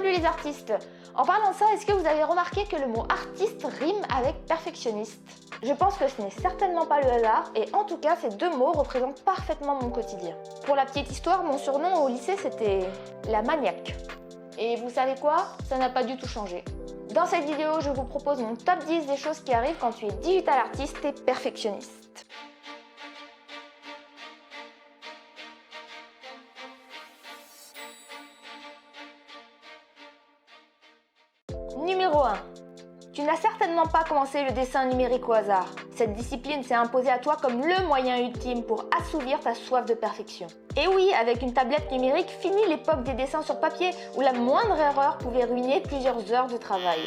Salut les artistes! En parlant de ça, est-ce que vous avez remarqué que le mot artiste rime avec perfectionniste? Je pense que ce n'est certainement pas le hasard et en tout cas ces deux mots représentent parfaitement mon quotidien. Pour la petite histoire, mon surnom au lycée c'était la maniaque. Et vous savez quoi? Ça n'a pas du tout changé. Dans cette vidéo, je vous propose mon top 10 des choses qui arrivent quand tu es digital artiste et perfectionniste. Numéro 1. Tu n'as certainement pas commencé le dessin numérique au hasard. Cette discipline s'est imposée à toi comme le moyen ultime pour assouvir ta soif de perfection. Et oui, avec une tablette numérique, fini l'époque des dessins sur papier où la moindre erreur pouvait ruiner plusieurs heures de travail.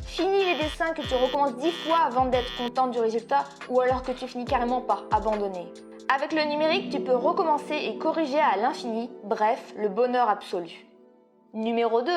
Fini les dessins que tu recommences 10 fois avant d'être content du résultat ou alors que tu finis carrément par abandonner. Avec le numérique, tu peux recommencer et corriger à l'infini, bref, le bonheur absolu. Numéro 2.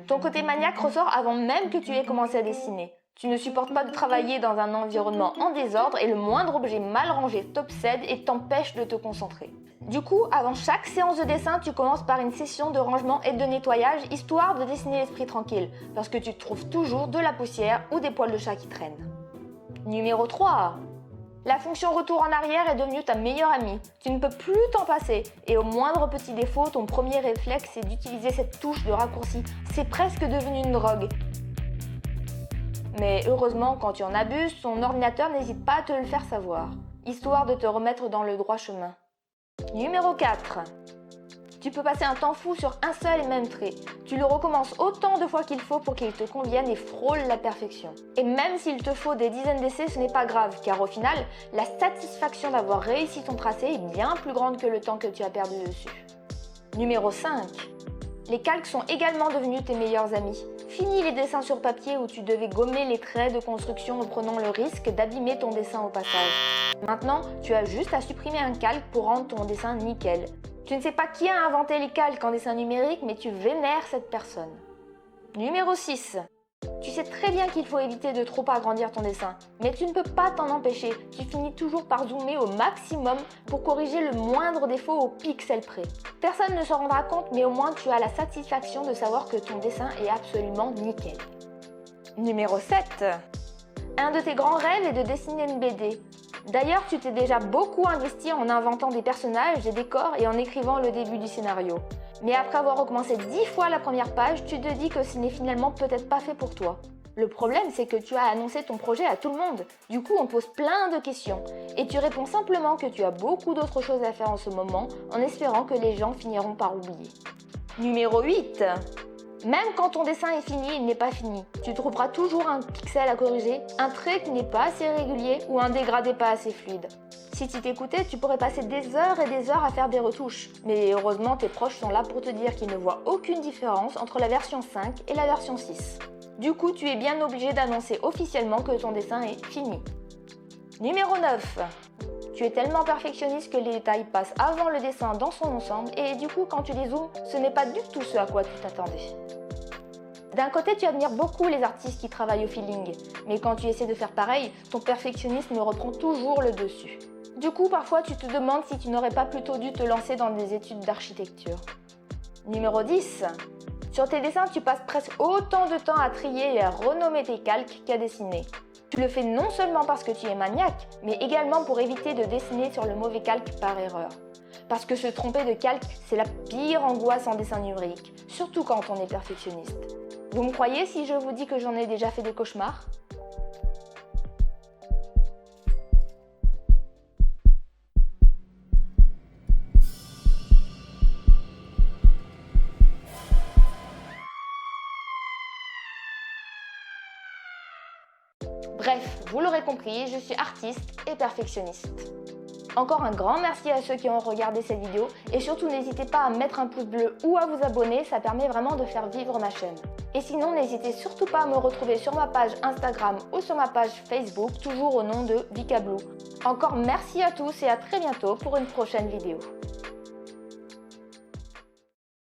Ton côté maniaque ressort avant même que tu aies commencé à dessiner. Tu ne supportes pas de travailler dans un environnement en désordre et le moindre objet mal rangé t'obsède et t'empêche de te concentrer. Du coup, avant chaque séance de dessin, tu commences par une session de rangement et de nettoyage histoire de dessiner l'esprit tranquille, parce que tu trouves toujours de la poussière ou des poils de chat qui traînent. Numéro 3. La fonction retour en arrière est devenue ta meilleure amie. Tu ne peux plus t'en passer. Et au moindre petit défaut, ton premier réflexe est d'utiliser cette touche de raccourci. C'est presque devenu une drogue. Mais heureusement, quand tu en abuses, ton ordinateur n'hésite pas à te le faire savoir, histoire de te remettre dans le droit chemin. Numéro 4. Tu peux passer un temps fou sur un seul et même trait. Tu le recommences autant de fois qu'il faut pour qu'il te convienne et frôle la perfection. Et même s'il te faut des dizaines d'essais, ce n'est pas grave, car au final, la satisfaction d'avoir réussi ton tracé est bien plus grande que le temps que tu as perdu dessus. Numéro 5. Les calques sont également devenus tes meilleurs amis. Fini les dessins sur papier où tu devais gommer les traits de construction en prenant le risque d'abîmer ton dessin au passage. Maintenant, tu as juste à supprimer un calque pour rendre ton dessin nickel. Tu ne sais pas qui a inventé les calques en dessin numérique, mais tu vénères cette personne. Numéro 6. Tu sais très bien qu'il faut éviter de trop agrandir ton dessin, mais tu ne peux pas t'en empêcher. Tu finis toujours par zoomer au maximum pour corriger le moindre défaut au pixel près. Personne ne se rendra compte, mais au moins tu as la satisfaction de savoir que ton dessin est absolument nickel. Numéro 7. Un de tes grands rêves est de dessiner une BD. D'ailleurs, tu t'es déjà beaucoup investi en inventant des personnages, des décors et en écrivant le début du scénario. Mais après avoir recommencé 10 fois la première page, tu te dis que ce n'est finalement peut-être pas fait pour toi. Le problème, c'est que tu as annoncé ton projet à tout le monde. Du coup, on pose plein de questions. Et tu réponds simplement que tu as beaucoup d'autres choses à faire en ce moment, en espérant que les gens finiront par oublier. Numéro 8. Même quand ton dessin est fini, il n'est pas fini. Tu trouveras toujours un pixel à corriger, un trait qui n'est pas assez régulier ou un dégradé pas assez fluide. Si tu t'écoutais, tu pourrais passer des heures et des heures à faire des retouches. Mais heureusement, tes proches sont là pour te dire qu'ils ne voient aucune différence entre la version 5 et la version 6. Du coup, tu es bien obligé d'annoncer officiellement que ton dessin est fini. Numéro 9. Tu es tellement perfectionniste que les détails passent avant le dessin dans son ensemble et du coup, quand tu les zoomes, ce n'est pas du tout ce à quoi tu t'attendais. D'un côté, tu admires beaucoup les artistes qui travaillent au feeling, mais quand tu essaies de faire pareil, ton perfectionnisme reprend toujours le dessus. Du coup, parfois, tu te demandes si tu n'aurais pas plutôt dû te lancer dans des études d'architecture. Numéro 10. Sur tes dessins, tu passes presque autant de temps à trier et à renommer tes calques qu'à dessiner. Tu le fais non seulement parce que tu es maniaque, mais également pour éviter de dessiner sur le mauvais calque par erreur. Parce que se tromper de calque, c'est la pire angoisse en dessin numérique, surtout quand on est perfectionniste. Vous me croyez si je vous dis que j'en ai déjà fait des cauchemars ? Bref, vous l'aurez compris, je suis artiste et perfectionniste. Encore un grand merci à ceux qui ont regardé cette vidéo et surtout n'hésitez pas à mettre un pouce bleu ou à vous abonner, ça permet vraiment de faire vivre ma chaîne. Et sinon, n'hésitez surtout pas à me retrouver sur ma page Instagram ou sur ma page Facebook, toujours au nom de Vika Blue. Encore merci à tous et à très bientôt pour une prochaine vidéo.